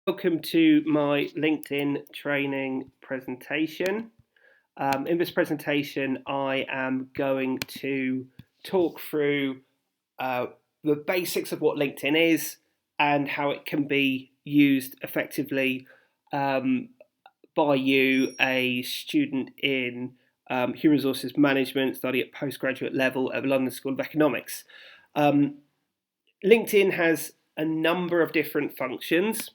Welcome to my LinkedIn training presentation. In this presentation, I am going to talk through the basics of what LinkedIn is and how it can be used effectively by you, a student in human resources management, study at postgraduate level at the London School of Economics. LinkedIn has a number of different functions.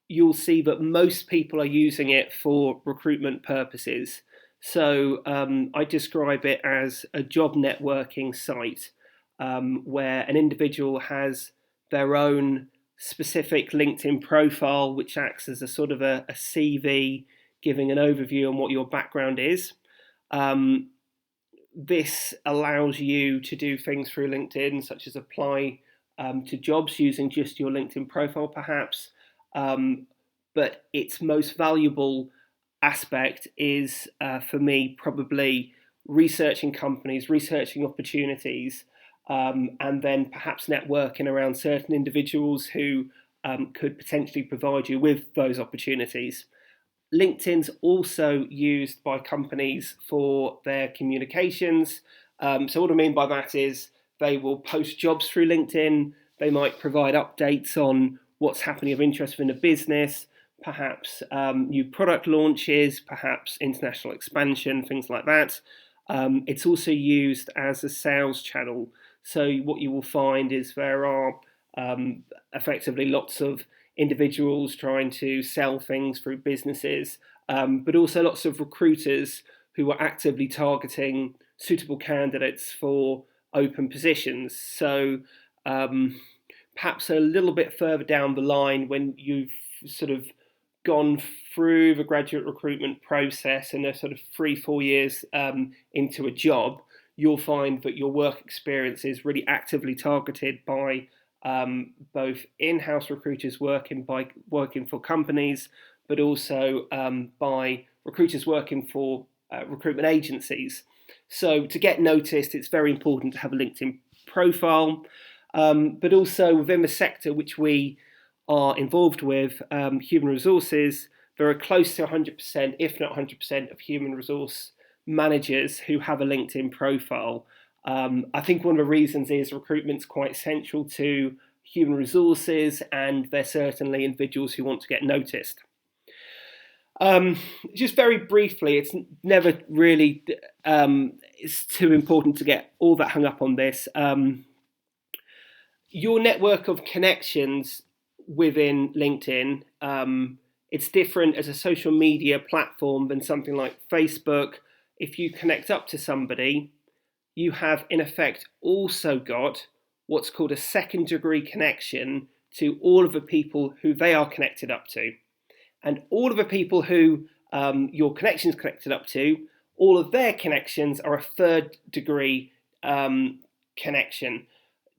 You'll see that most people are using it for recruitment purposes. So I describe it as a job networking site where an individual has their own specific LinkedIn profile, which acts as a sort of a CV, giving an overview on what your background is. This allows you to do things through LinkedIn, such as apply to jobs using just your LinkedIn profile, perhaps. But its most valuable aspect is, for me, probably researching companies, researching opportunities, and then perhaps networking around certain individuals who could potentially provide you with those opportunities. LinkedIn's also used by companies for their communications. So what I mean by that is they will post jobs through LinkedIn. They might provide updates on what's happening of interest within a business, perhaps new product launches, perhaps international expansion, things like that. It's also used as a sales channel. So what you will find is there are effectively lots of individuals trying to sell things through businesses, but also lots of recruiters who are actively targeting suitable candidates for open positions. So perhaps a little bit further down the line, when you've sort of gone through the graduate recruitment process and are sort of 3-4 years into a job, you'll find that your work experience is really actively targeted by both in-house recruiters working for companies, but also by recruiters working for recruitment agencies. So to get noticed, it's very important to have a LinkedIn profile, but also within the sector which we are involved with, human resources, there are close to 100%, if not 100%, of human resource managers who have a LinkedIn profile. I think one of the reasons is recruitment's quite central to human resources, and they're certainly individuals who want to get noticed. Just very briefly, it's never really it's too important to get all that hung up on this. Your network of connections within LinkedIn, it's different as a social media platform than something like Facebook. If you connect up to somebody, you have in effect also got what's called a second degree connection to all of the people who they are connected up to. And all of the people who your connections connected up to, all of their connections are a third degree connection.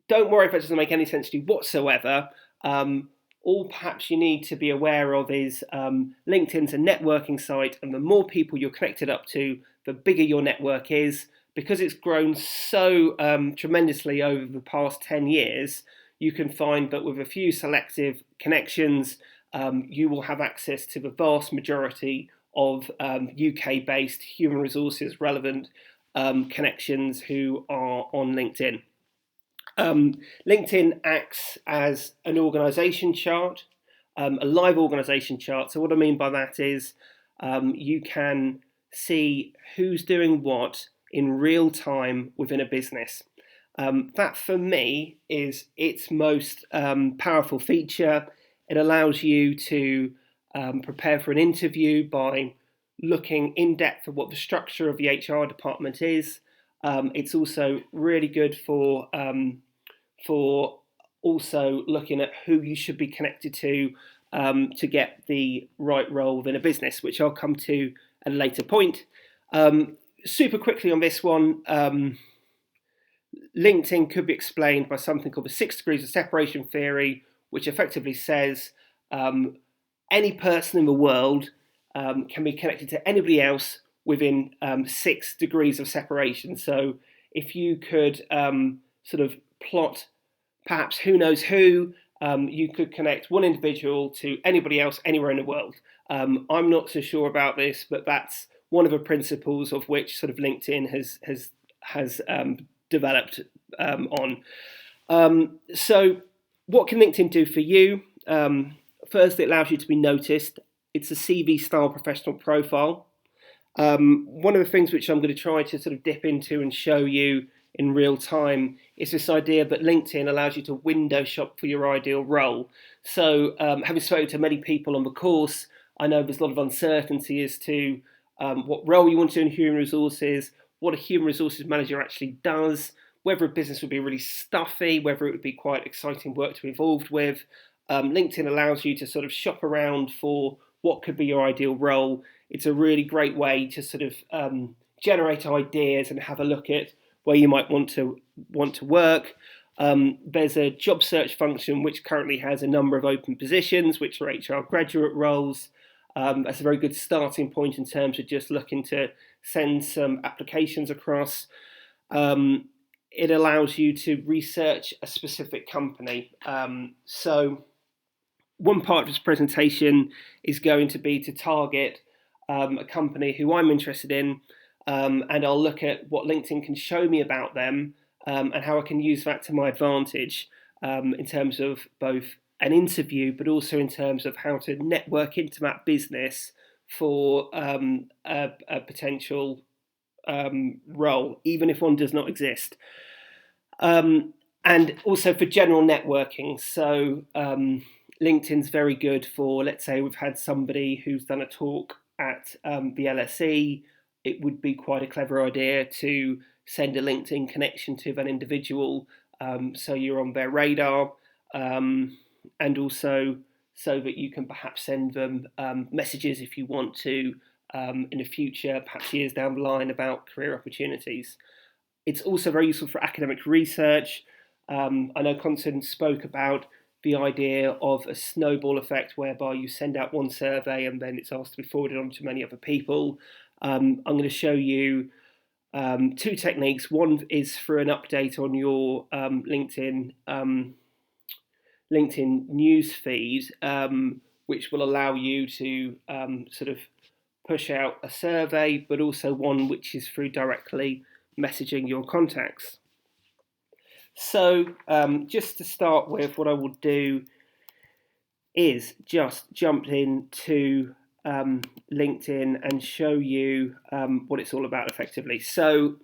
Don't worry if that doesn't make any sense to you whatsoever. All perhaps you need to be aware of is LinkedIn's a networking site, and the more people you're connected up to, the bigger your network is. Because it's grown so tremendously over the past 10 years, you can find that with a few selective connections, you will have access to the vast majority of UK-based human resources relevant connections who are on LinkedIn. LinkedIn acts as an organisation chart, a live organisation chart. So what I mean by that is you can see who's doing what in real time within a business. That for me is its most powerful feature. It allows you to prepare for an interview by looking in depth at what the structure of the HR department is. It's also really good for also looking at who you should be connected to get the right role within a business, which I'll come to at a later point. Super quickly on this one, LinkedIn could be explained by something called the 6 degrees of separation theory, which effectively says any person in the world can be connected to anybody else within 6 degrees of separation. So if you could sort of plot perhaps who knows who you could connect one individual to anybody else anywhere in the world. I'm not so sure about this, but that's one of the principles of which sort of LinkedIn has developed on. So what can LinkedIn do for you? First, it allows you to be noticed. It's a CV style professional profile. One of the things which I'm going to try to sort of dip into and show you in real time is this idea that LinkedIn allows you to window shop for your ideal role. So having spoken to many people on the course, I know there's a lot of uncertainty as to what role you want to do in human resources, what a human resources manager actually does, whether a business would be really stuffy, whether it would be quite exciting work to be involved with. LinkedIn allows you to sort of shop around for what could be your ideal role. It's a really great way to sort of generate ideas and have a look at where you might want to work. There's a job search function which currently has a number of open positions, which are HR graduate roles. That's a very good starting point in terms of just looking to send some applications across. It allows you to research a specific company. So one part of this presentation is going to be to target a company who I'm interested in, and I'll look at what LinkedIn can show me about them and how I can use that to my advantage in terms of both an interview, but also in terms of how to network into that business for a potential role, even if one does not exist. And also for general networking. So LinkedIn's very good for, let's say we've had somebody who's done a talk at the LSE. It would be quite a clever idea to send a LinkedIn connection to that individual, so you're on their radar, and also so that you can perhaps send them messages if you want to in the future, perhaps years down the line, about career opportunities. It's also very useful for academic research. I know Constance spoke about the idea of a snowball effect whereby you send out one survey and then it's asked to be forwarded on to many other people. I'm going to show you two techniques. One is for an update on your LinkedIn news feed, which will allow you to sort of push out a survey, but also one which is through directly messaging your contacts. So just to start with, what I will do is just jump into LinkedIn and show you what it's all about effectively. So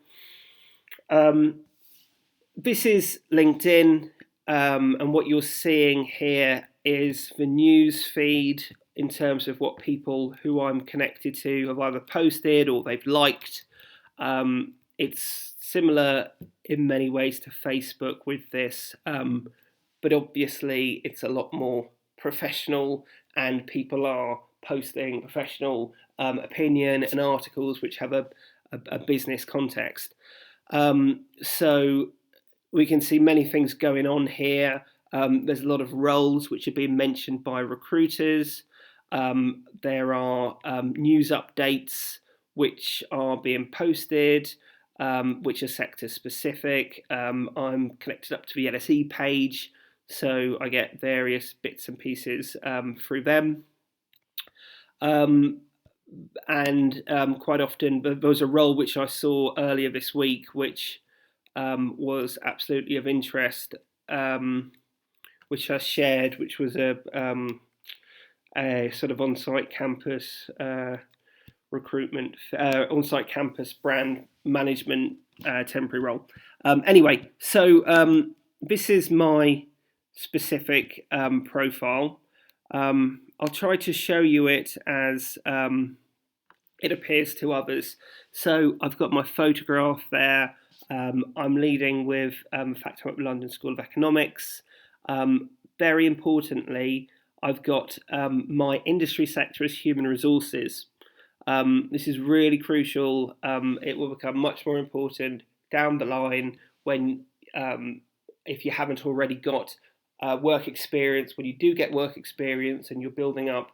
this is LinkedIn, and what you're seeing here is the news feed in terms of what people who I'm connected to have either posted or they've liked. It's similar in many ways to Facebook with this, but obviously it's a lot more professional and people are posting professional opinion and articles which have a business context. So we can see many things going on here. There's a lot of roles which are being mentioned by recruiters. There are news updates which are being posted, which are sector specific. I'm connected up to the LSE page, so I get various bits and pieces through them. And quite often there was a role which I saw earlier this week which was absolutely of interest, which I shared, which was a sort of on-site campus recruitment, on-site campus brand management temporary role. Anyway, so this is my specific profile. I'll try to show you it as it appears to others. So I've got my photograph there. I'm leading with the fact I'm at the London School of Economics. Very importantly, I've got my industry sector as human resources. This is really crucial. It will become much more important down the line when, if you haven't already got work experience, when you do get work experience and you're building up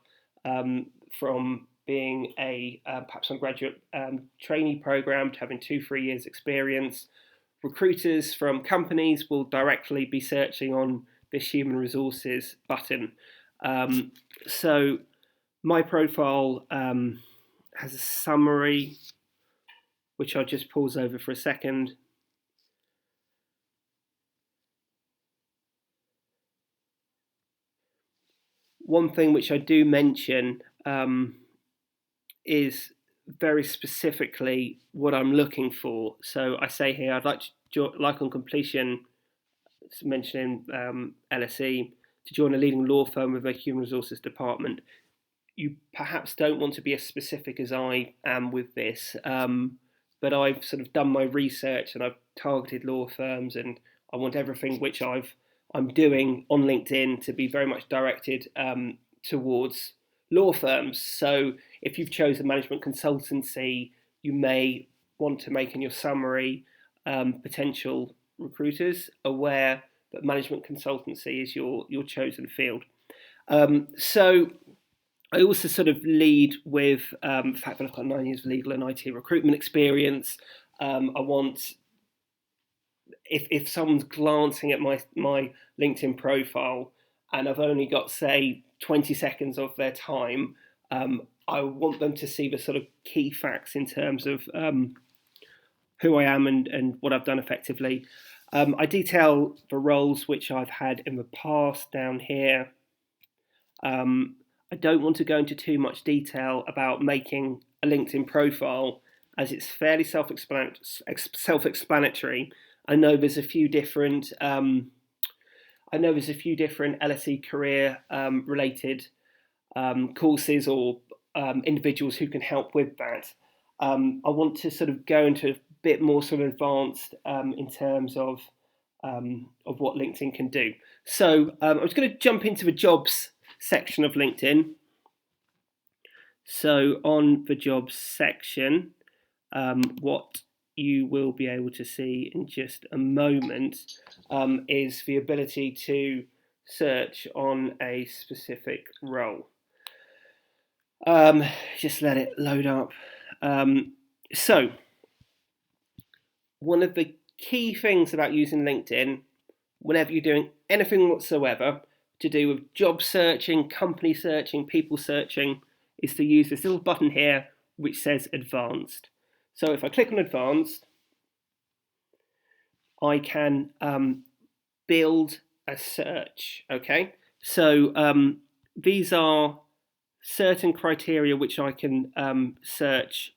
from being a perhaps on graduate trainee program to having 2-3 years experience, recruiters from companies will directly be searching on this human resources button. So my profile has a summary, which I'll just pause over for a second. One thing which I do mention is very specifically what I'm looking for. So I say here, I'd like to like on completion, mentioning LSE, to join a leading law firm with a human resources department. You perhaps don't want to be as specific as I am with this, but I've sort of done my research and I've targeted law firms, and I want everything which I'm doing on LinkedIn to be very much directed towards law firms. So if you've chosen management consultancy, you may want to make in your summary potential recruiters aware that management consultancy is your chosen field. So I also sort of lead with the fact that I've got 9 years of legal and IT recruitment experience. I want, if someone's glancing at my LinkedIn profile and I've only got, say, 20 seconds of their time, I want them to see the sort of key facts in terms of who I am and what I've done effectively. I detail the roles which I've had in the past down here. I don't want to go into too much detail about making a LinkedIn profile, as it's fairly self-explanatory. I know there's a few different LSE career related courses or individuals who can help with that. I want to sort of go into a bit more sort of advanced in terms of what LinkedIn can do. So I'm just going to jump into the jobs section of LinkedIn. So on the jobs section, what you will be able to see in just a moment is the ability to search on a specific role. Just let it load up. So one of the key things about using LinkedIn, whenever you're doing anything whatsoever to do with job searching, company searching, people searching, is to use this little button here which says Advanced. So if I click on Advanced, I can build a search. Okay, so these are certain criteria which I can search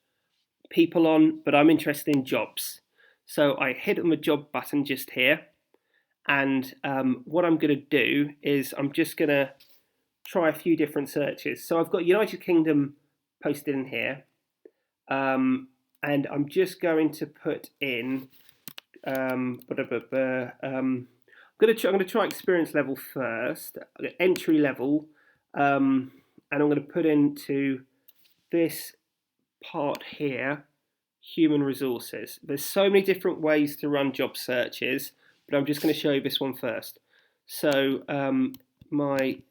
people on, but I'm interested in jobs. So I hit on the job button just here, and what I'm going to do is I'm just going to try a few different searches. So I've got United Kingdom posted in here, and I'm just going to put in I'm going to try experience level first, entry level, and I'm going to put into this part here, human resources. There's so many different ways to run job searches, but I'm just going to show you this one first. So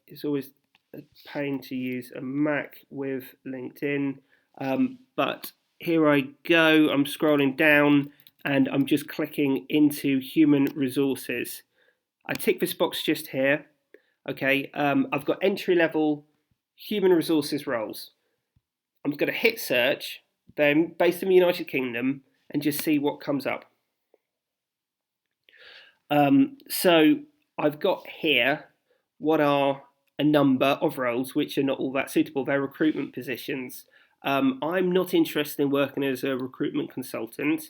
it's always a pain to use a Mac with LinkedIn, but here I go. I'm scrolling down and I'm just clicking into human resources. I tick this box just here. Okay, I've got entry level human resources roles. I'm going to hit search, then based in the United Kingdom, and just see what comes up. So I've got here what are a number of roles which are not all that suitable. They're recruitment positions. I'm not interested in working as a recruitment consultant.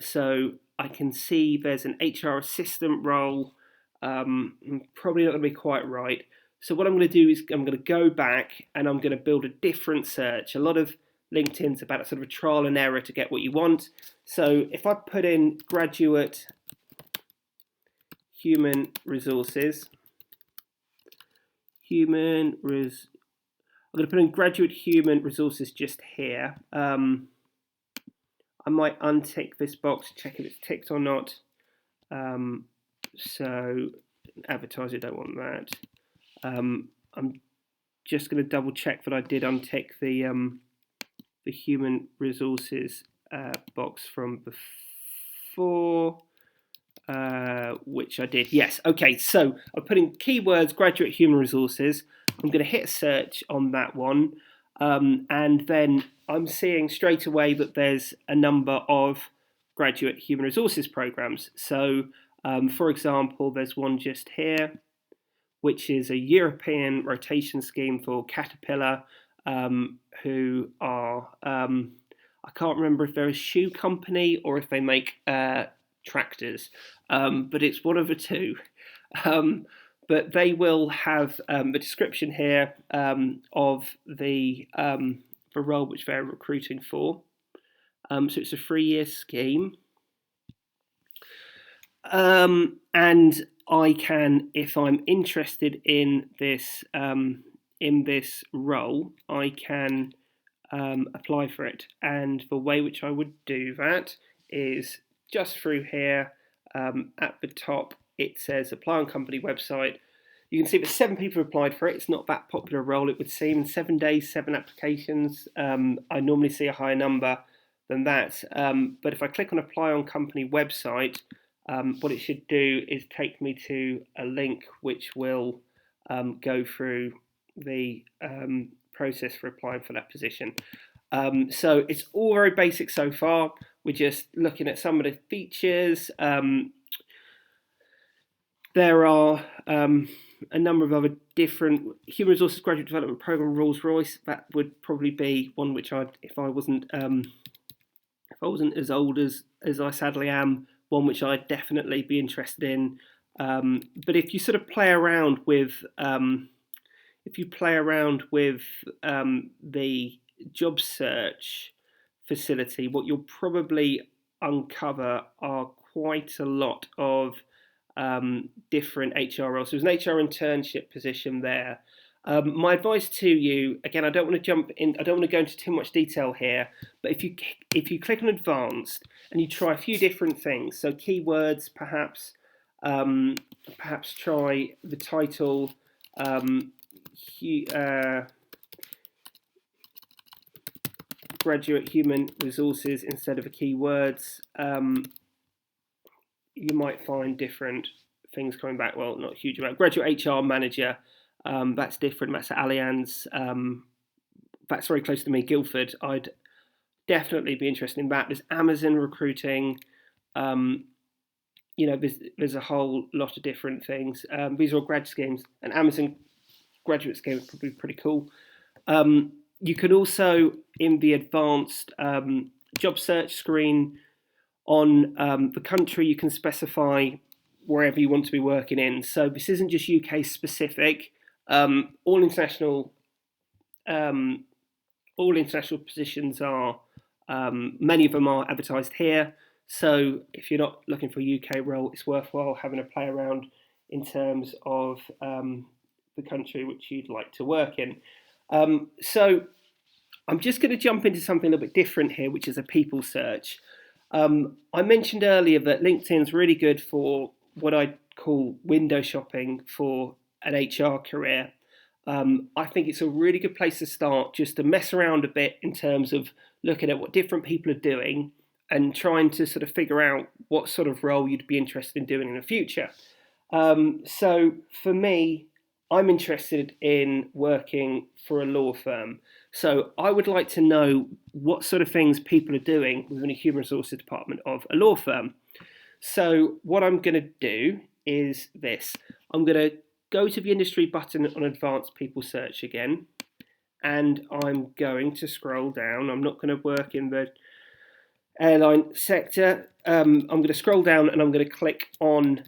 So I can see there's an HR assistant role, probably not going to be quite right. So what I'm going to do is I'm going to go back and I'm going to build a different search. A lot of LinkedIn's about sort of a trial and error to get what you want. So if I put in graduate human resources, I'm going to put in graduate human resources just here. I might untick this box, check if it's ticked or not. So advertiser, don't want that. I'm just going to double check that I did untick the human resources box from before. which I did. Yes, okay, so I'm putting keywords graduate human resources. I'm going to hit search on that one, and then I'm seeing straight away that there's a number of graduate human resources programs. So, for example, there's one just here, which is a European rotation scheme for Caterpillar, who are, I can't remember if they're a shoe company or if they make tractors, but it's one of the two. But they will have the description here of the role which they're recruiting for. So it's a 3-year scheme. And I can, if I'm interested in this role, I can apply for it. And the way which I would do that is just through here at the top. It says apply on company website. You can see that 7 people applied for it. It's not that popular a role, it would seem. In 7 days, 7 applications. I normally see a higher number than that. But if I click on apply on company website, what it should do is take me to a link which will go through the process for applying for that position. So it's all very basic so far. We're just looking at some of the features. There are a number of other different human resources graduate development program Rolls Royce. That would probably be one which I'd, if I wasn't as old as I sadly am, one which I'd definitely be interested in. But if you sort of play around with the job search facility, what you'll probably uncover are quite a lot of different HR roles. So there's an HR internship position there. My advice to you, again, I don't want to go into too much detail here, but if you click on advanced and you try a few different things, so keywords, perhaps try the title, graduate human resources instead of the keywords, you might find different things coming back. Well, not a huge amount. Graduate HR manager. That's different. That's at Allianz. That's very close to me, Guildford. I'd definitely be interested in that. There's Amazon recruiting. There's a whole lot of different things. These are all grad schemes, and Amazon graduate scheme is probably pretty cool. You can also, in the advanced job search screen on the country, you can specify wherever you want to be working in. So this isn't just UK specific. All international positions are, many of them are advertised here. So if you're not looking for a UK role, it's worthwhile having a play around in terms of the country which you'd like to work in. So I'm just going to jump into something a little bit different here, which is a people search. I mentioned earlier that LinkedIn's really good for what I call window shopping for an HR career. I think it's a really good place to start, just to mess around a bit in terms of looking at what different people are doing and trying to sort of figure out what sort of role you'd be interested in doing in the future. So for me, I'm interested in working for a law firm. So I would like to know what sort of things people are doing within a human resources department of a law firm. So what I'm going to do is this. I'm going to go to the industry button on advanced people search again, and I'm going to scroll down. I'm not going to work in the airline sector. I'm going to scroll down and I'm going to click on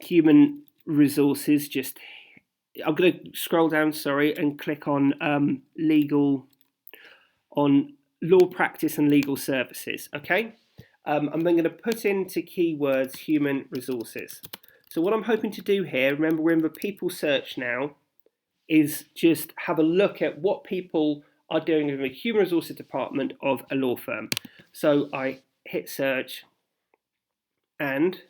human resources. I'm going to scroll down, and click on law practice and legal services. Okay. I'm then going to put into keywords human resources. So what I'm hoping to do here, remember we're in the people search now, is just have a look at what people are doing in the human resources department of a law firm. So I hit search and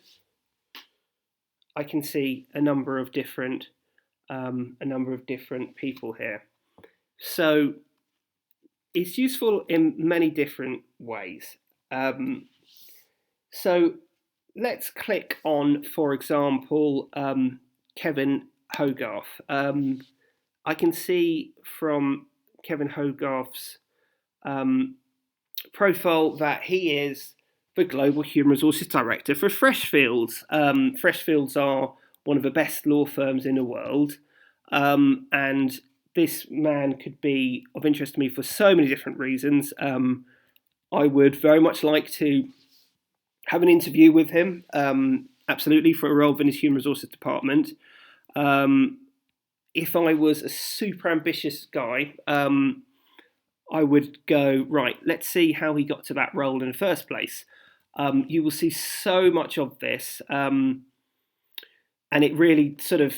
I can see a number of different people here. So it's useful in many different ways. So let's click on, for example, Kevin Hogarth. I can see from Kevin Hogarth's profile that he is the Global Human Resources Director for Freshfields. Freshfields are one of the best law firms in the world, and this man could be of interest to me for so many different reasons. I would very much like to have an interview with him, absolutely, for a role in his human resources department. If I was a super ambitious guy, I would go, right, let's see how he got to that role in the first place. You will see so much of this, and it really sort of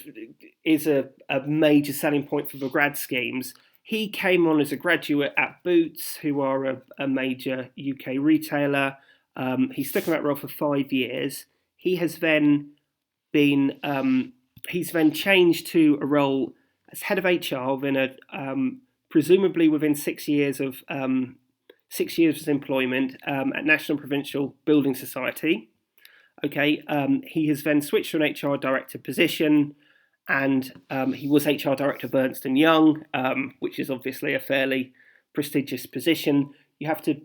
is a major selling point for the grad schemes. He came on as a graduate at Boots, who are a major UK retailer. He stuck in that role for 5 years. He has then been he's then changed to a role as head of HR within presumably within 6 years of 6 years of employment at National Provincial Building Society. Okay, he has then switched to an HR director position, and he was HR director of Ernst & Young, which is obviously a fairly prestigious position. You have to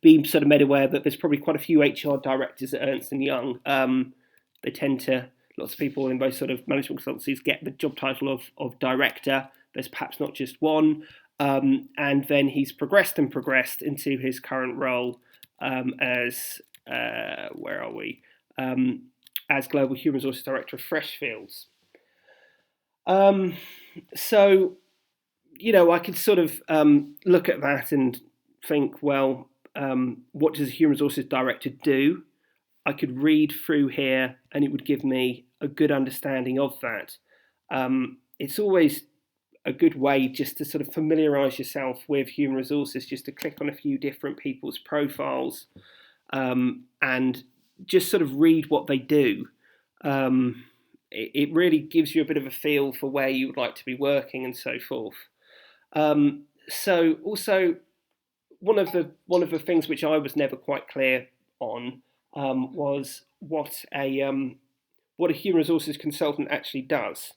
be sort of made aware that there's probably quite a few HR directors at Ernst & Young. They tend to, lots of people in both sort of management consultancies get the job title of director. There's perhaps not just one. And then he's progressed into his current role as, where are we? As Global Human Resources Director of Freshfields. So, you know, I could sort of look at that and think, well, what does a Human Resources Director do? I could read through here and it would give me a good understanding of that. It's always a good way just to sort of familiarise yourself with human resources, just to click on a few different people's profiles and just sort of read what they do. It really gives you a bit of a feel for where you would like to be working and so forth. So also one of the things which I was never quite clear on was what a human resources consultant actually does.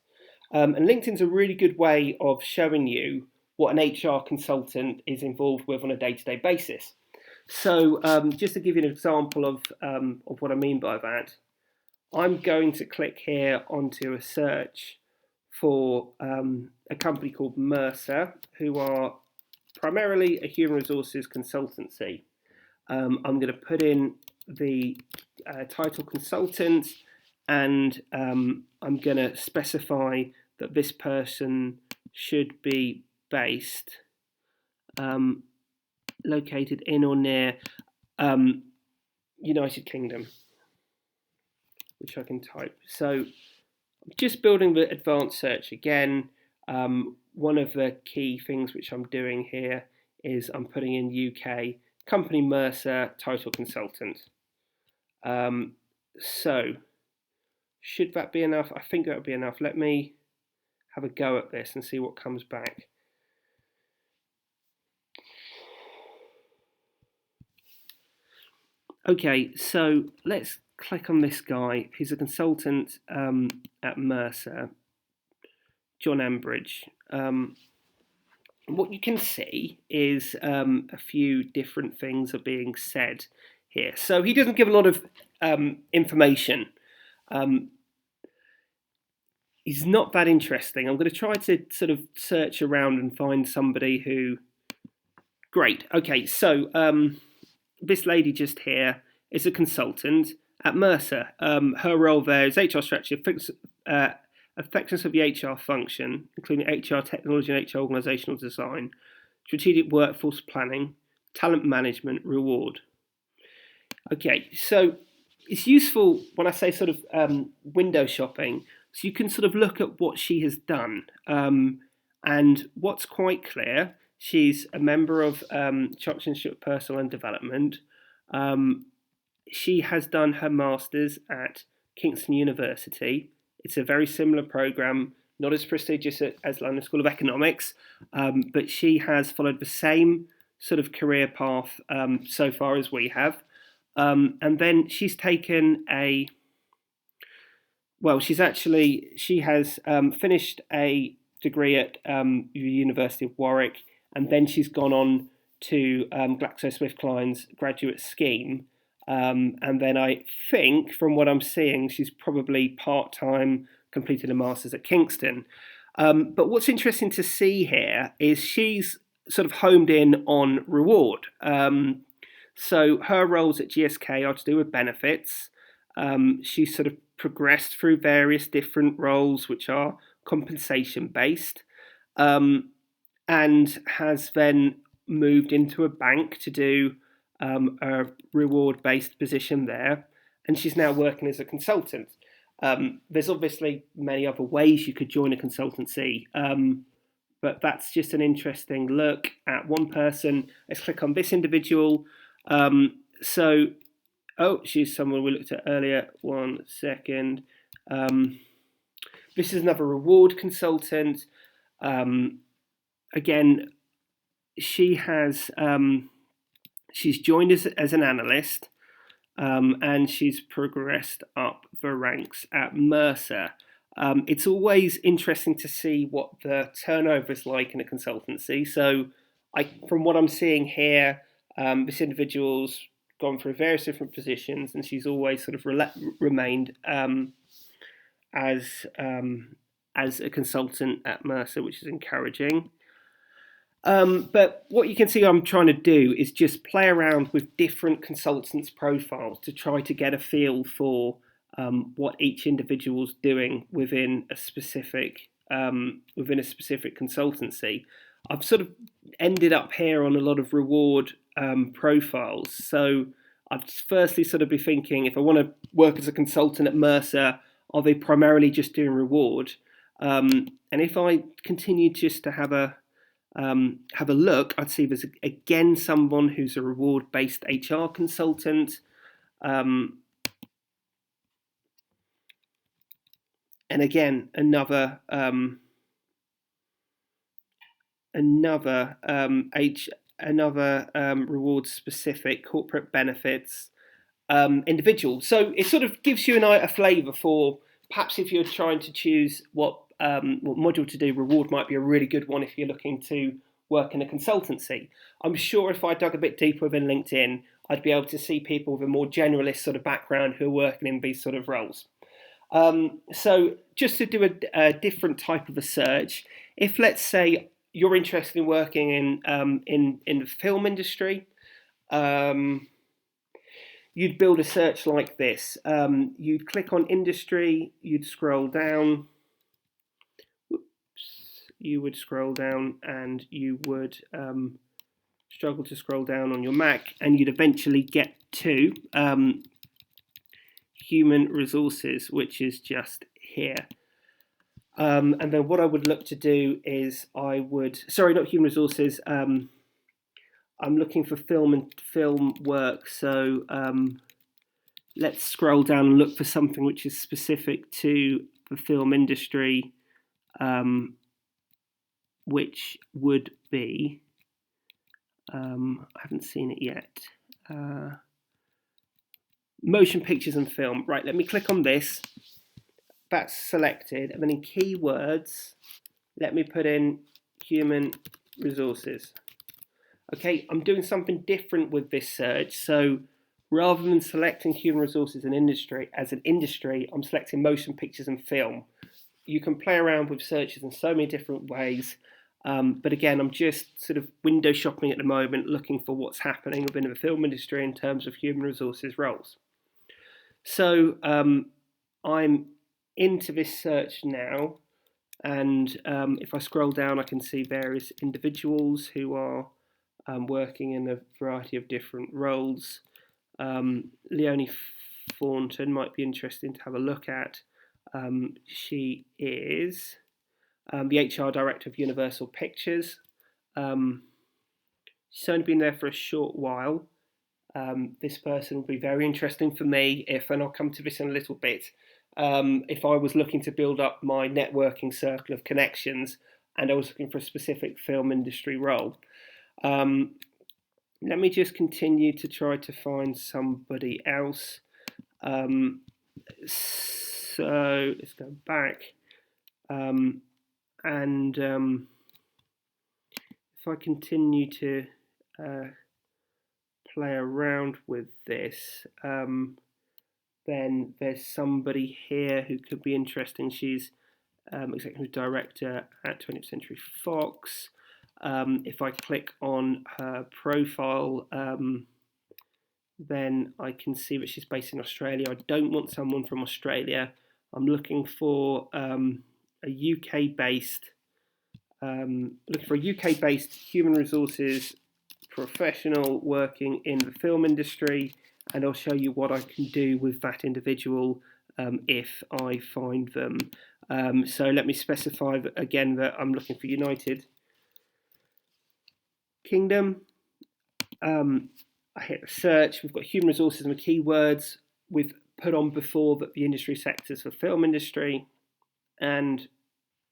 And LinkedIn's a really good way of showing you what an HR consultant is involved with on a day-to-day basis. So just to give you an example of what I mean by that, I'm going to click here onto a search for a company called Mercer, who are primarily a human resources consultancy. I'm going to put in the title consultant, and I'm going to specify that this person should be based, located in or near United Kingdom, which I can type. So I'm just building the advanced search again. One of the key things which I'm doing here is I'm putting in UK, company Mercer, title consultant. So should that be enough? I think that would be enough. Let me have a go at this and see what comes back. Okay, so let's click on this guy. He's a consultant at Mercer, John Ambridge. What you can see is a few different things are being said here. So he doesn't give a lot of information. He's not that interesting. I'm going to try to sort of search around and find somebody who... Great. Okay, so this lady just here is a consultant at Mercer. Her role there is HR strategy, effectiveness of the HR function, including HR technology and HR organisational design, strategic workforce planning, talent management, reward. Okay, so it's useful when I say sort of window shopping, so you can sort of look at what she has done. And what's quite clear, she's a member of Chartered Institute of Personnel and Development. She has done her master's at Kingston University. It's a very similar programme, not as prestigious as London School of Economics, but she has followed the same sort of career path so far as we have. And then she's taken she has finished a degree at the University of Warwick, and then she's gone on to GlaxoSmithKline's graduate scheme. And then I think, from what I'm seeing, she's probably part-time, completed a master's at Kingston. But what's interesting to see here is she's sort of homed in on reward. So her roles at GSK are to do with benefits. She's sort of progressed through various different roles which are compensation based, and has then moved into a bank to do a reward based position there, and she's now working as a consultant. There's obviously many other ways you could join a consultancy, but that's just an interesting look at one person. Let's click on this individual. She's someone we looked at earlier. 1 second. This is another reward consultant. Again, she has she's joined as an analyst, and she's progressed up the ranks at Mercer. It's always interesting to see what the turnover is like in a consultancy. So, from what I'm seeing here, this individual's gone through various different positions, and she's always sort of remained as a consultant at Mercer, which is encouraging. But what you can see I'm trying to do is just play around with different consultants' profiles to try to get a feel for what each individual's doing within a specific consultancy. I've sort of ended up here on a lot of reward profiles. So I'd firstly sort of be thinking, if I want to work as a consultant at Mercer, are they primarily just doing reward? And if I continue just to have a look, I'd see there's again someone who's a reward-based HR consultant, and again another reward-specific corporate benefits individual. So it sort of gives you a flavour for perhaps if you're trying to choose what module to do. Reward might be a really good one if you're looking to work in a consultancy. I'm sure if I dug a bit deeper within LinkedIn, I'd be able to see people with a more generalist sort of background who are working in these sort of roles. So just to do a different type of a search, if let's say you're interested in working in the film industry, you'd build a search like this. You'd click on industry, you'd scroll down. You would scroll down, and you would struggle to scroll down on your Mac, and you'd eventually get to human resources, which is just here. And then what I would look to do is not human resources. I'm looking for film work. So let's scroll down and look for something which is specific to the film industry, which would be, I haven't seen it yet, motion pictures and film. Right, let me click on this. That's selected, and then in keywords, let me put in human resources. Okay, I'm doing something different with this search. So rather than selecting human resources and industry as an industry, I'm selecting motion pictures and film. You can play around with searches in so many different ways. But again, I'm just sort of window shopping at the moment, looking for what's happening within the film industry in terms of human resources roles. So I'm into this search now, and if I scroll down, I can see various individuals who are working in a variety of different roles. Leonie Thornton might be interesting to have a look at. She is the HR director of Universal Pictures. She's only been there for a short while. This person will be very interesting for me and I'll come to this in a little bit, if I was looking to build up my networking circle of connections and I was looking for a specific film industry role. let me just continue to try to find somebody else. So let's go back. And if I continue to play around with this, then there's somebody here who could be interesting. She's executive director at 20th Century Fox. If I click on her profile, then I can see that she's based in Australia. I don't want someone from Australia. I'm looking for a UK-based human resources professional working in the film industry, and I'll show you what I can do with that individual if I find them. So let me specify that again that I'm looking for United Kingdom. I hit search. We've got human resources and the keywords. We've put on before that the industry sectors for film industry, and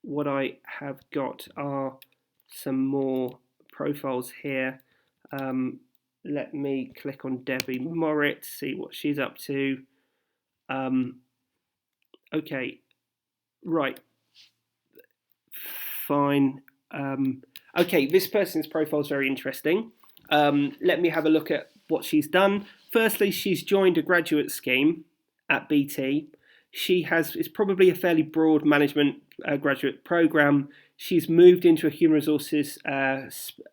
what I have got are some more profiles here. Let me click on Debbie Morritt, see what she's up to. Okay, right, fine. Okay, this person's profile is very interesting. Let me have a look at what she's done. Firstly, she's joined a graduate scheme at BT. It's probably a fairly broad management graduate program. She's moved into a human resources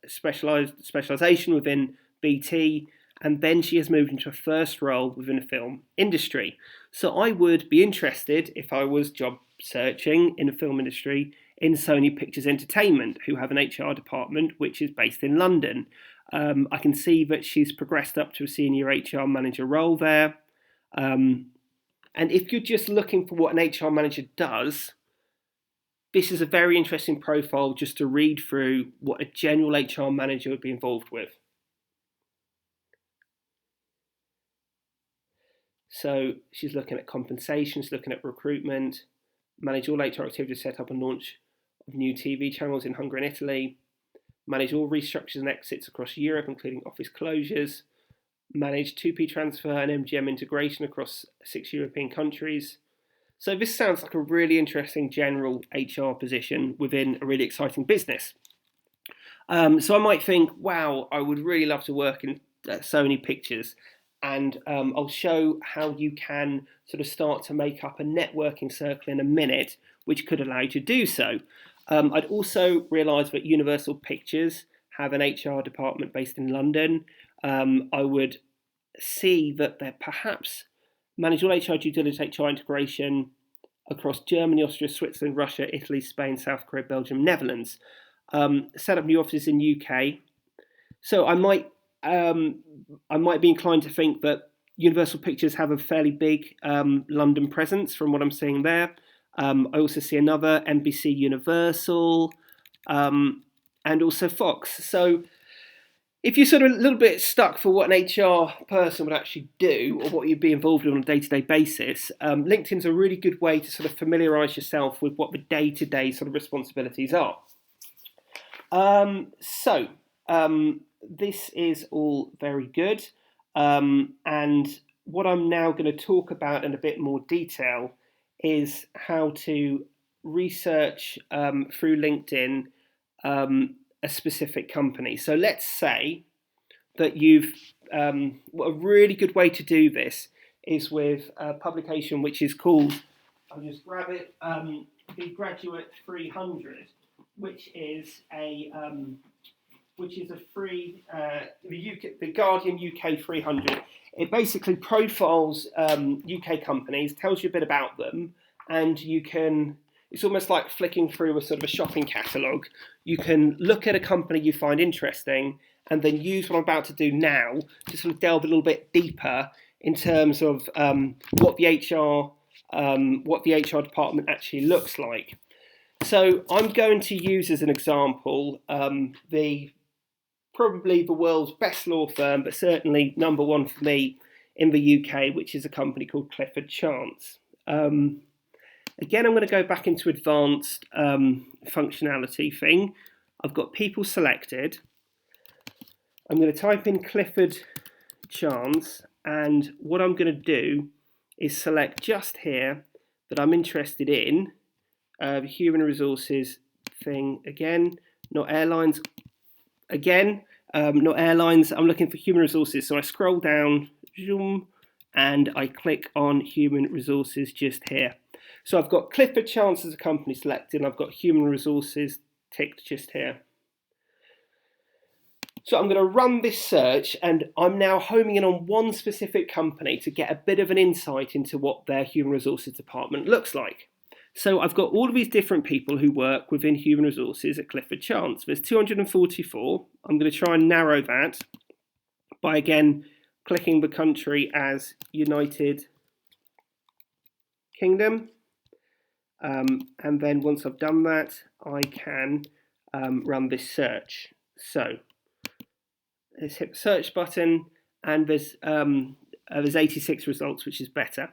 specialisation within BT, and then she has moved into a first role within the film industry. So I would be interested, if I was job searching in the film industry, in Sony Pictures Entertainment, who have an HR department which is based in London. I can see that she's progressed up to a senior HR manager role there. And if you're just looking for what an HR manager does, this is a very interesting profile just to read through what a general HR manager would be involved with. So she's looking at compensation, she's looking at recruitment, manage all HR activities, set up and launch of new TV channels in Hungary and Italy, manage all restructures and exits across Europe, including office closures, manage 2P transfer and MGM integration across 6 European countries. So this sounds like a really interesting general HR position within a really exciting business. So I might think, wow, I would really love to work in Sony Pictures. And I'll show how you can sort of start to make up a networking circle in a minute, which could allow you to do so. I'd also realise that Universal Pictures have an HR department based in London. I would see that they're perhaps manage all HR due diligence, HR integration across Germany, Austria, Switzerland, Russia, Italy, Spain, South Korea, Belgium, Netherlands. Set up new offices in UK. So I might be inclined to think that Universal Pictures have a fairly big London presence from what I'm seeing there. I also see another NBC Universal and also Fox. So if you're sort of a little bit stuck for what an HR person would actually do or what you'd be involved in on a day-to-day basis, LinkedIn's a really good way to sort of familiarise yourself with what the day-to-day sort of responsibilities are. This is all very good. And what I'm now going to talk about in a bit more detail is how to research through LinkedIn a specific company. So let's say that a really good way to do this is with a publication which is called, I'll just grab it, the Graduate 300, which is a free, the Guardian UK 300. It basically profiles UK companies, tells you a bit about them, and it's almost like flicking through a sort of a shopping catalogue. You can look at a company you find interesting and then use what I'm about to do now to sort of delve a little bit deeper in terms of what the HR department actually looks like. So I'm going to use as an example probably the world's best law firm, but certainly number one for me in the UK, which is a company called Clifford Chance. Again, I'm going to go back into advanced functionality thing. I've got people selected. I'm going to type in Clifford Chance, and what I'm going to do is select just here that I'm interested in human resources thing again, not airlines again, not airlines. I'm looking for human resources, so I scroll down, zoom, and I click on human resources just here. So I've got Clifford Chance as a company selected, and I've got human resources ticked just here. So I'm going to run this search, and I'm now homing in on one specific company to get a bit of an insight into what their human resources department looks like. So I've got all of these different people who work within human resources at Clifford Chance. There's 244. I'm going to try and narrow that by, again, clicking the country as United Kingdom. And then once I've done that, I can run this search. So let's hit the search button, and there's 86 results, which is better.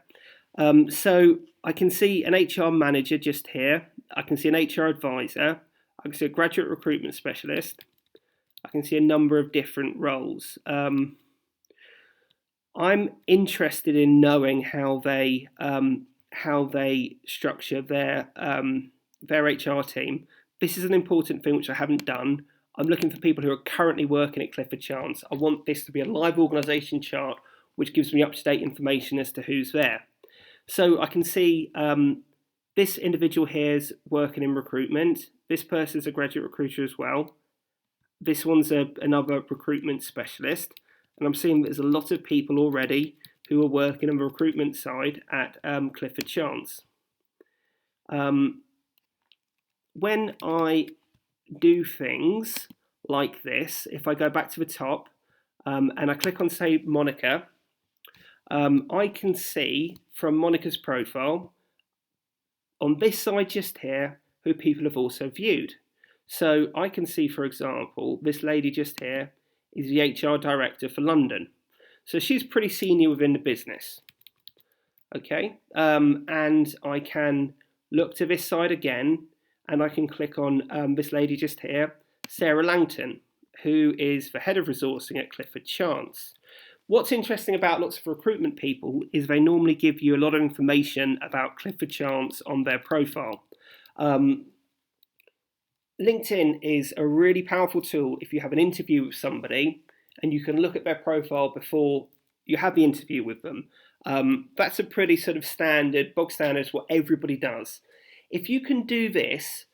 So I can see an HR manager just here. I can see an HR advisor. I can see a graduate recruitment specialist. I can see a number of different roles. I'm interested in knowing how they structure their HR team. This is an important thing which I haven't done. I'm looking for people who are currently working at Clifford Chance. I want this to be a live organisation chart which gives me up-to-date information as to who's there. So I can see this individual here is working in recruitment. This person's a graduate recruiter as well. This one's another recruitment specialist. And I'm seeing that there's a lot of people already who are working on the recruitment side at Clifford Chance. When I do things like this, if I go back to the top and I click on, say, Monica, I can see from Monica's profile on this side just here who people have also viewed. So I can see, for example, this lady just here is the HR director for London. So she's pretty senior within the business. Okay, and I can look to this side again, and I can click on this lady just here, Sarah Langton, who is the head of resourcing at Clifford Chance. What's interesting about lots of recruitment people is they normally give you a lot of information about Clifford Chance on their profile. LinkedIn is a really powerful tool if you have an interview with somebody and you can look at their profile before you have the interview with them. That's a pretty sort of standard, bog standard, what everybody does. If you can do this,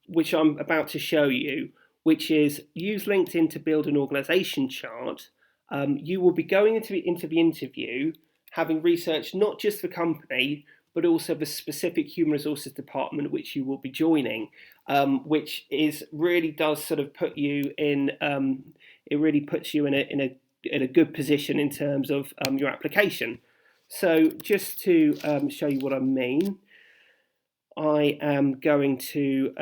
which I'm about to show you, which is use LinkedIn to build an organisation chart, you will be going into the interview having researched not just the company, but also the specific human resources department which you will be joining, which is really does sort of put you in. It really puts you in a good position in terms of your application. So just to show you what I mean, I am going to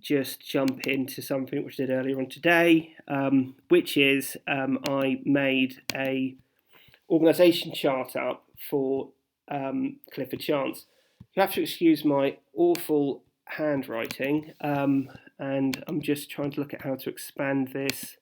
just jump into something which I did earlier on today, which is I made a organisation chart up for Clifford Chance. You have to excuse my awful handwriting, and I'm just trying to look at how to expand this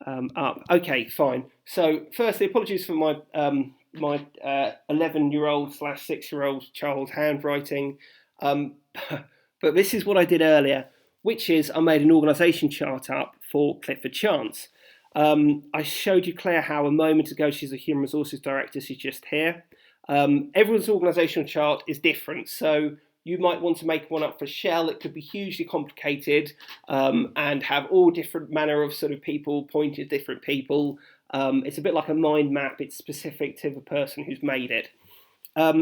up. Okay, fine. So firstly, apologies for my 11-year-old / 6-year-old child's handwriting, but this is what I did earlier, which is I made an organisation chart up for Clifford Chance. I showed you Claire Howe a moment ago. She's a Human Resources Director. She's just here. Everyone's organisational chart is different, so you might want to make one up for Shell. It could be hugely complicated and have all different manner of sort of people pointed at different people. It's a bit like a mind map. It's specific to the person who's made it.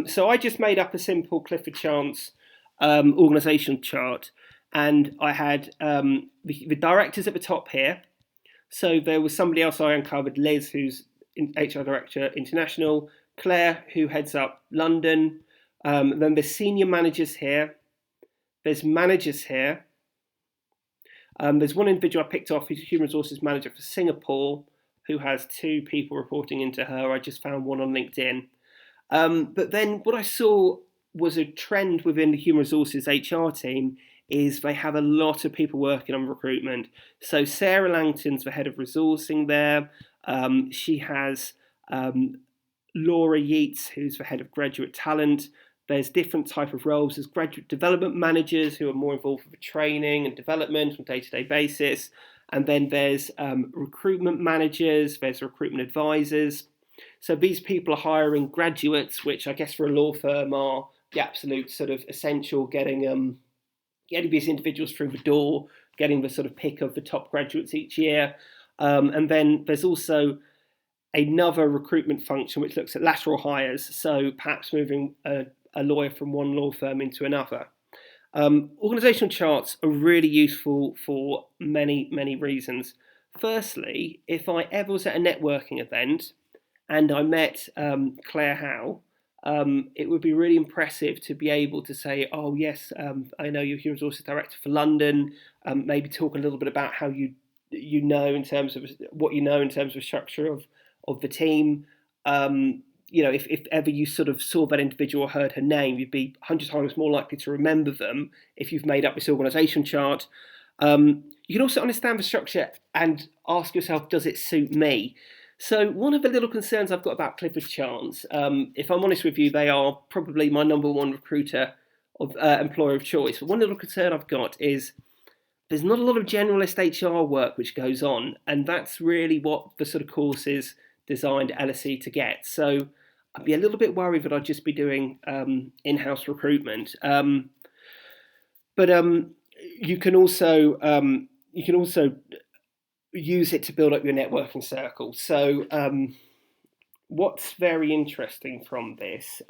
So I just made up a simple Clifford Chance organisational chart, and I had the directors at the top here. So there was somebody else I uncovered, Liz, who's HR Director International, Claire, who heads up London. Then there's senior managers here. There's managers here. There's one individual I picked off who's a human resources manager for Singapore, who has 2 people reporting into her. I just found one on LinkedIn. But then what I saw was a trend within the human resources HR team is they have a lot of people working on recruitment. So Sarah Langton's the head of resourcing there. She has Laura Yeats, who's the head of graduate talent. There's different type of roles. There's graduate development managers who are more involved with training and development on a day-to-day basis. And then there's recruitment managers, there's recruitment advisors. So these people are hiring graduates, which I guess for a law firm are the absolute sort of essential, getting these individuals through the door, getting the sort of pick of the top graduates each year. And then there's also another recruitment function which looks at lateral hires, so perhaps moving a lawyer from one law firm into another. Organisational charts are really useful for many reasons. Firstly, if I ever was at a networking event and I met Claire Howe, it would be really impressive to be able to say, oh yes, I know you're Human Resources Director for London, maybe talk a little bit about how you know in terms of what you know in terms of structure of the team. If ever you sort of saw that individual or heard her name, you'd be 100 times more likely to remember them if you've made up this organisation chart. You can also understand the structure and ask yourself, does it suit me? So one of the little concerns I've got about Clifford charts, if I'm honest with you, they are probably my number one recruiter of employer of choice. But one little concern I've got is there's not a lot of generalist HR work which goes on, and that's really what the sort of course is designed LSE to get. So I'd be a little bit worried that I'd just be doing in-house recruitment. But you can also use it to build up your networking circle. So what's very interesting from this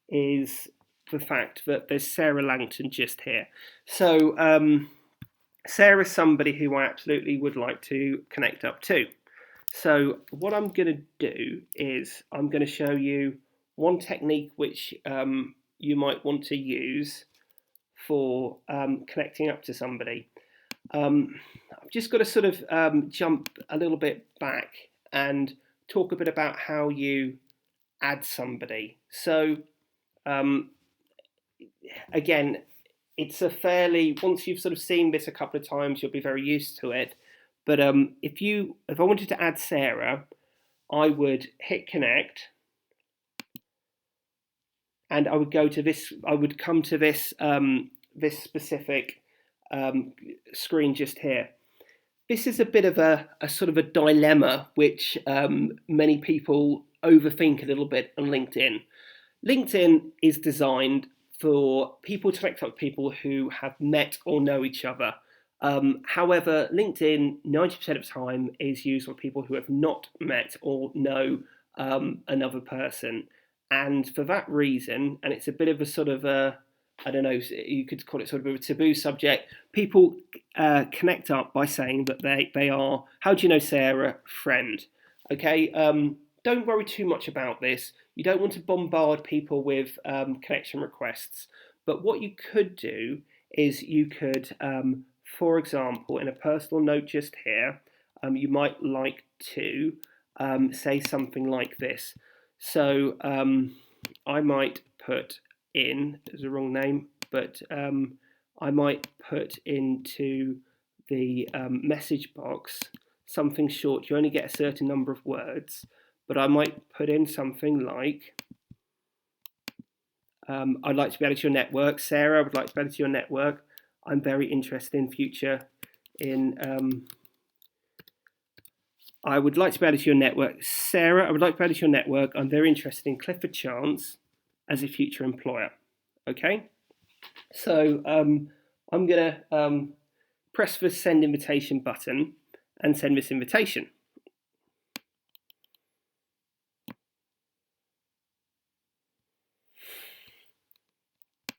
is the fact that there's Sarah Langton just here. So Sarah's somebody who I absolutely would like to connect up to. So what I'm going to do is I'm going to show you one technique which you might want to use for connecting up to somebody. I've just got to sort of jump a little bit back and talk a bit about how you add somebody. So again, it's a fairly, once you've sort of seen this a couple of times, you'll be very used to it. But if I wanted to add Sarah, I would hit connect, and I would go to this. I would come to this this specific screen just here. This is a bit of a sort of a dilemma which many people overthink a little bit on LinkedIn. LinkedIn is designed for people to connect up with people who have met or know each other. However, LinkedIn 90% of the time is used for people who have not met or know another person. And for that reason, and it's a bit of a sort of a, I don't know, you could call it sort of a taboo subject, people connect up by saying that they are, how do you know Sarah, friend. Okay, don't worry too much about this. You don't want to bombard people with connection requests. But what you could do is you could, for example, in a personal note just here, you might like to say something like this. So I might put in, there's a wrong name, but I might put into the message box something short. You only get a certain number of words, but I might put in something like, I'd like to be added to your network. Sarah, I would like to be added to your network. I'm very interested in future in, I would like to be added to your network. Sarah, I would like to be added to your network. I'm very interested in Clifford Chance as a future employer. Okay, so I'm going to press the send invitation button and send this invitation.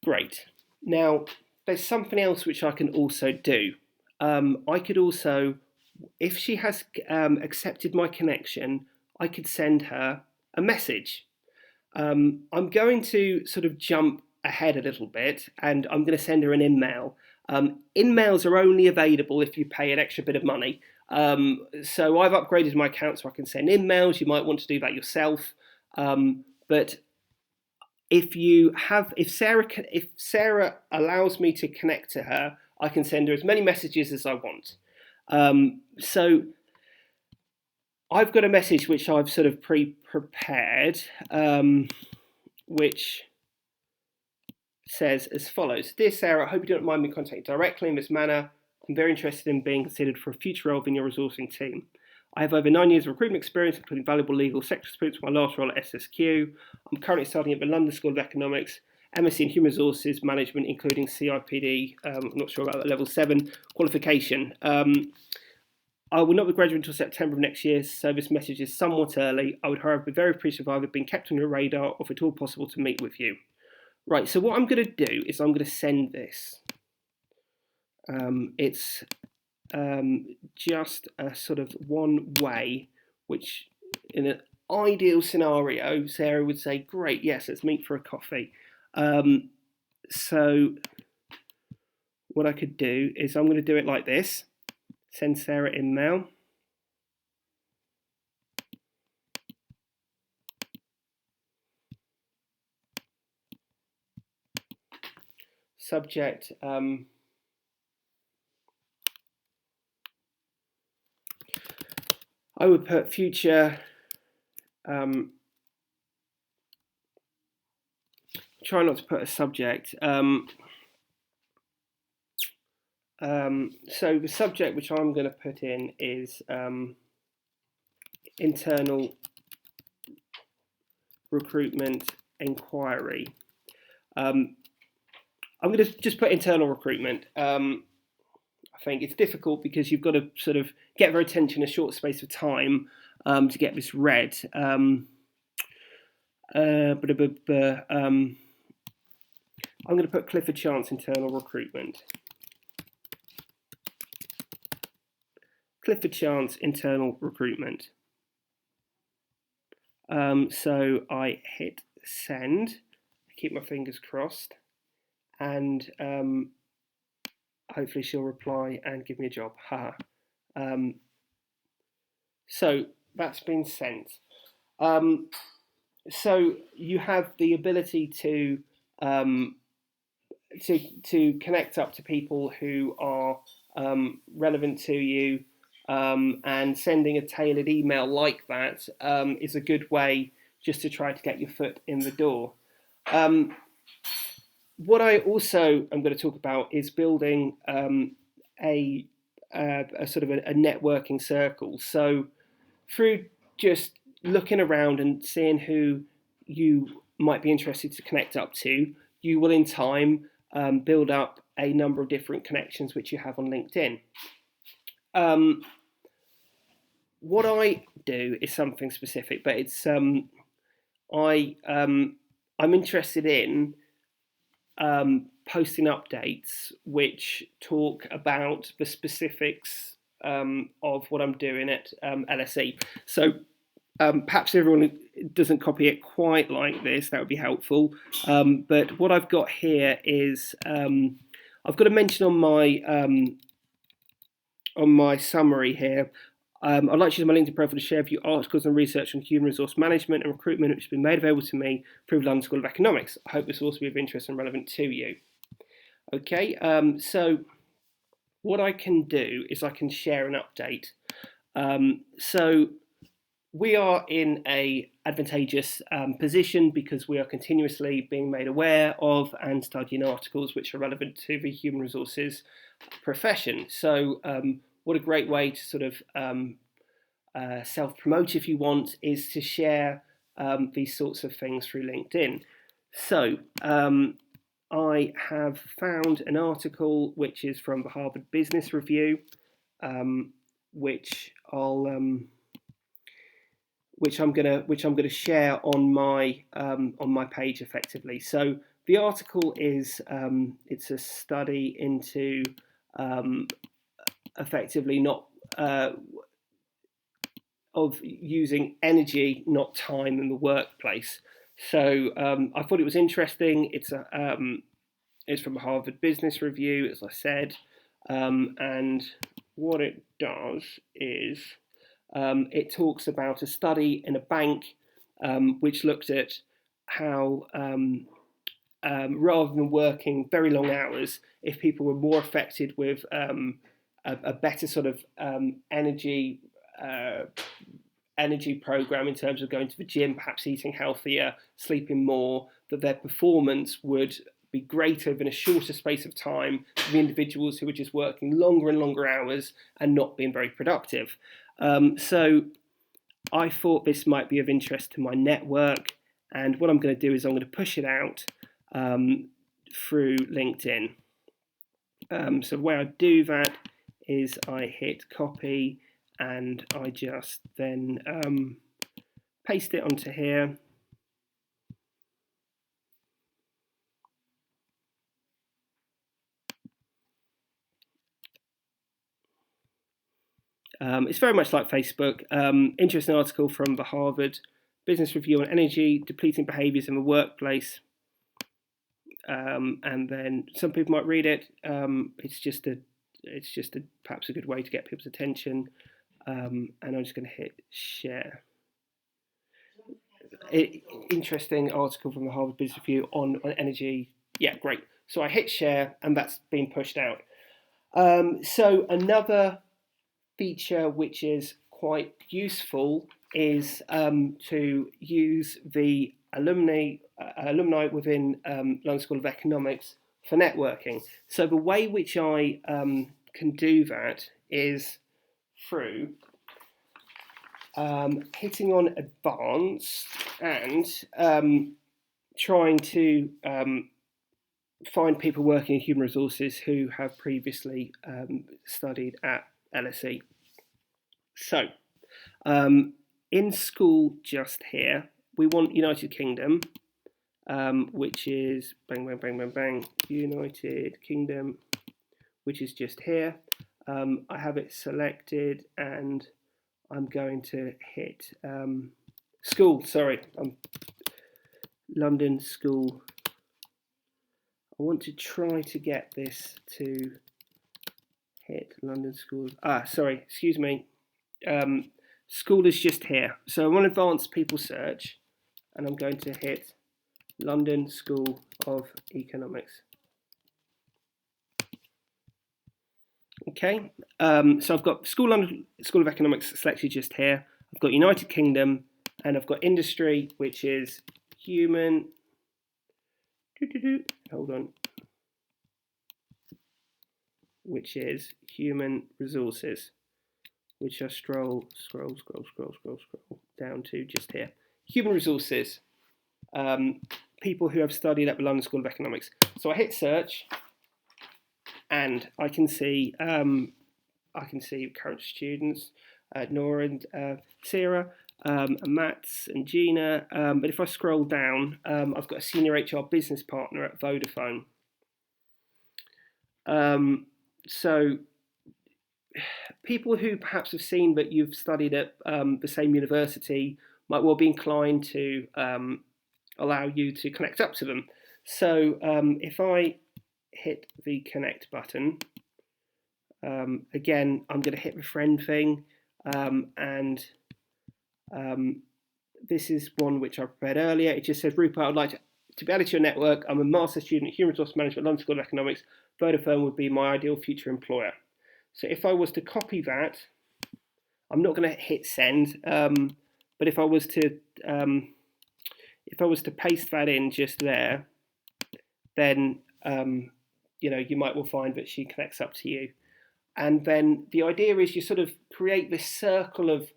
Great. Now, there's something else which I can also do. I could also, if she has accepted my connection, I could send her a message. I'm going to sort of jump ahead a little bit, and I'm going to send her an in-mail. In-mails are only available if you pay an extra bit of money. So I've upgraded my account so I can send in-mails. You might want to do that yourself. But if Sarah allows me to connect to her, I can send her as many messages as I want. So I've got a message which I've sort of pre-prepared, which says as follows: Dear Sarah, I hope you don't mind me contacting directly in this manner. I'm very interested in being considered for a future role in your resourcing team. I have over 9 years of recruitment experience, including valuable legal sector experience from my last role at SSQ. I'm currently studying at the London School of Economics, MSc in Human Resources Management, including CIPD, I'm not sure about that, level 7 qualification. I will not be graduating until September of next year, so this message is somewhat early. I would, however, be very appreciative of either being kept on your radar or if at all possible to meet with you. Right, so what I'm going to do is I'm going to send this. It's just a sort of one way, which in an ideal scenario, Sarah would say, great, yes, let's meet for a coffee. So what I could do is I'm going to do it like this. Send Sarah email. Subject, I would put future, try not to put a subject. So the subject which I'm going to put in is internal recruitment inquiry. I'm going to just put internal recruitment. I think it's difficult because you've got to sort of get their attention in a short space of time to get this read. I'm going to put Clifford Chance internal recruitment. Clifford Chance internal recruitment. So I hit send, keep my fingers crossed, and hopefully she'll reply and give me a job. Haha. So that's been sent. So you have the ability to connect up to people who are relevant to you, and sending a tailored email like that is a good way just to try to get your foot in the door. What I also am going to talk about is building a sort of a networking circle. So through just looking around and seeing who you might be interested to connect up to, you will in time build up a number of different connections which you have on LinkedIn. What I do is something specific, but it's I'm interested in posting updates which talk about the specifics of what I'm doing at LSE. So perhaps everyone doesn't copy it quite like this, that would be helpful. But what I've got here is I've got a mention on my summary here. I'd like to use my LinkedIn profile to share a few articles and research on human resource management and recruitment which has been made available to me through the London School of Economics. I hope this will also be of interest and relevant to you. Okay, so what I can do is I can share an update. So we are in an advantageous position because we are continuously being made aware of and studying articles which are relevant to the human resources profession. So what a great way to sort of self-promote, if you want, is to share these sorts of things through LinkedIn. So I have found an article which is from the Harvard Business Review, which I'm gonna share on my page effectively. So the article is it's a study into effectively not of using energy, not time, in the workplace. So I thought it was interesting. It's from a Harvard Business Review, as I said, and what it does is it talks about a study in a bank which looked at how rather than working very long hours, if people were more affected with a better sort of energy program in terms of going to the gym, perhaps eating healthier, sleeping more, that their performance would be greater within a shorter space of time than the individuals who were just working longer and longer hours and not being very productive. So I thought this might be of interest to my network, and what I'm going to do is I'm going to push it out through LinkedIn. So the way I do that is I hit copy and I just then paste it onto here. It's very much like Facebook. Interesting article from the Harvard Business Review on energy depleting behaviours in the workplace. And then some people might read it. It's just perhaps a good way to get people's attention. And I'm just going to hit share. Interesting article from the Harvard Business Review on energy. Yeah, great. So I hit share, and that's been pushed out. So another feature which is quite useful is to use the alumni within London School of Economics for networking. So the way which I can do that is through hitting on advanced and trying to find people working in human resources who have previously studied at LSE. So in school just here, we want United Kingdom, which is bang, bang, bang, bang, bang, United Kingdom, which is just here. I have it selected and I'm going to hit school, sorry, London School. I want to try to get this to hit London School. Sorry, excuse me. School is just here. So I want advanced people search and I'm going to hit London School of Economics. Okay, so I've got London School of Economics selected just here. I've got United Kingdom and I've got industry, which is human. Hold on. Which is human resources, which I scroll down to just here. Human resources, people who have studied at the London School of Economics. So I hit search, and I can see current students, Nora and Sarah, and Mats and Gina. But if I scroll down, I've got a senior HR business partner at Vodafone. So people who perhaps have seen that you've studied at the same university might well be inclined to allow you to connect up to them. So if I hit the connect button, again, I'm going to hit the friend thing, and this is one which I prepared earlier. It just says, Rupert, I'd like to be added to your network. I'm a master's student at Human Resource Management at London School of Economics. Vodafone would be my ideal future employer. So if I was to copy that, I'm not going to hit send, but if I was to paste that in just there, then you might well find that she connects up to you. And then the idea is you sort of create this circle of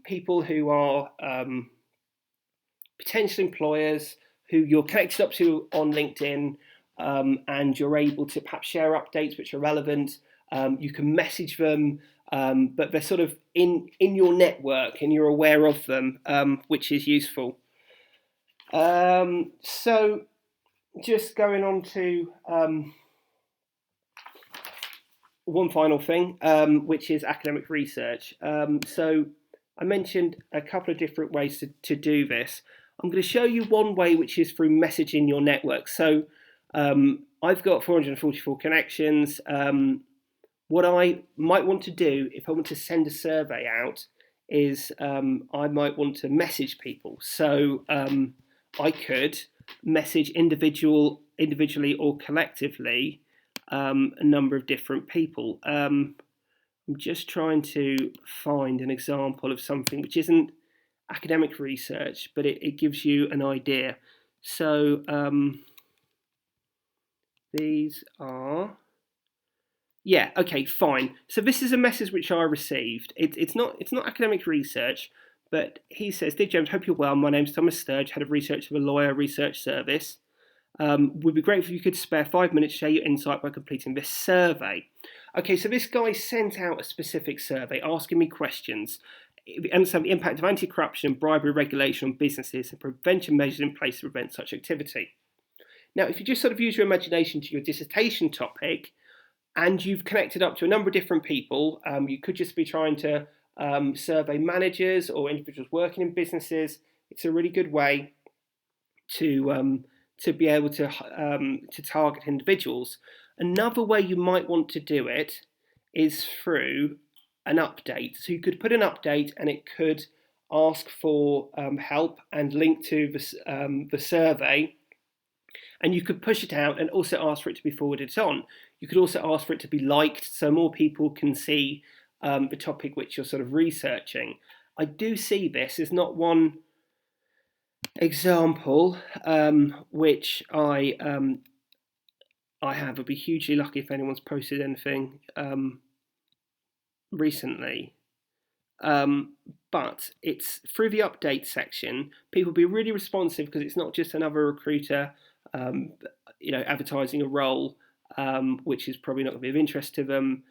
people who are potential employers who you're connected up to on LinkedIn, and you're able to perhaps share updates which are relevant. You can message them, but they're sort of in your network and you're aware of them, which is useful. So just going on to one final thing, which is academic research. So I mentioned a couple of different ways to do this. I'm going to show you one way, which is through messaging your network. So I've got 444 connections. What I might want to do if I want to send a survey out is I might want to message people. So I could message individually or collectively a number of different people. I'm just trying to find an example of something which isn't academic research, but it gives you an idea. So these are, yeah, okay, fine. So this is a message which I received. It's not academic research, but he says, "Dear James, hope you're well. My name's Thomas Sturge, head of research for the Lawyer Research Service. Would be grateful if you could spare 5 minutes to share your insight by completing this survey." Okay, so this guy sent out a specific survey asking me questions. Understand the impact of anti-corruption and bribery regulation on businesses and prevention measures in place to prevent such activity. Now, if you just sort of use your imagination to your dissertation topic, and you've connected up to a number of different people, you could just be trying to survey managers or individuals working in businesses. It's a really good way to be able to target individuals. Another way you might want to do it is through an update. So you could put an update, and it could ask for help and link to the survey, and you could push it out and also ask for it to be forwarded on. You could also ask for it to be liked so more people can see the topic which you're sort of researching. I do see this as not one example which I have. I'd be hugely lucky if anyone's posted anything recently. But it's through the update section. People be really responsive because it's not just another recruiter advertising a role which is probably not going to be of interest to them.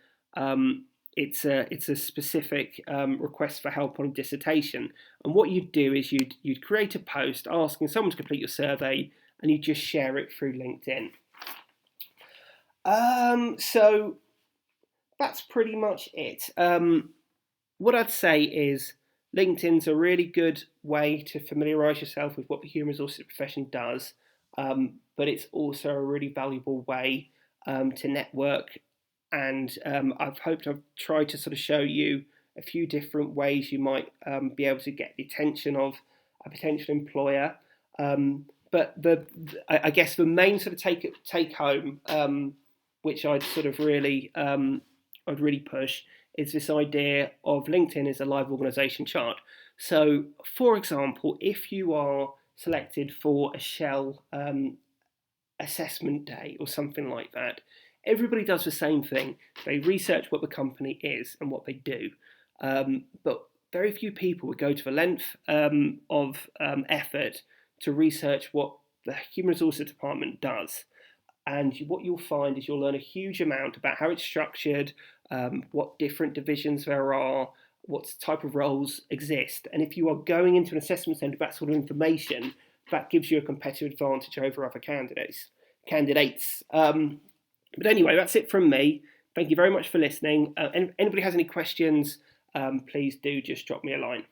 It's a specific request for help on a dissertation, and what you'd do is you'd create a post asking someone to complete your survey, and you just share it through LinkedIn. So that's pretty much it. What I'd say is LinkedIn's a really good way to familiarise yourself with what the human resources profession does, but it's also a really valuable way to network. And I've tried to sort of show you a few different ways you might be able to get the attention of a potential employer. But I guess the main sort of take home, which I'd sort of really push, is this idea of LinkedIn as a live organisation chart. So, for example, if you are selected for a Shell assessment day or something like that, everybody does the same thing. They research what the company is and what they do. But very few people would go to the length of effort to research what the Human Resources Department does. And what you'll find is you'll learn a huge amount about how it's structured, what different divisions there are, what type of roles exist. And if you are going into an assessment centre with that sort of information, that gives you a competitive advantage over other candidates. But anyway, that's it from me. Thank you very much for listening. Anybody has any questions, please do just drop me a line.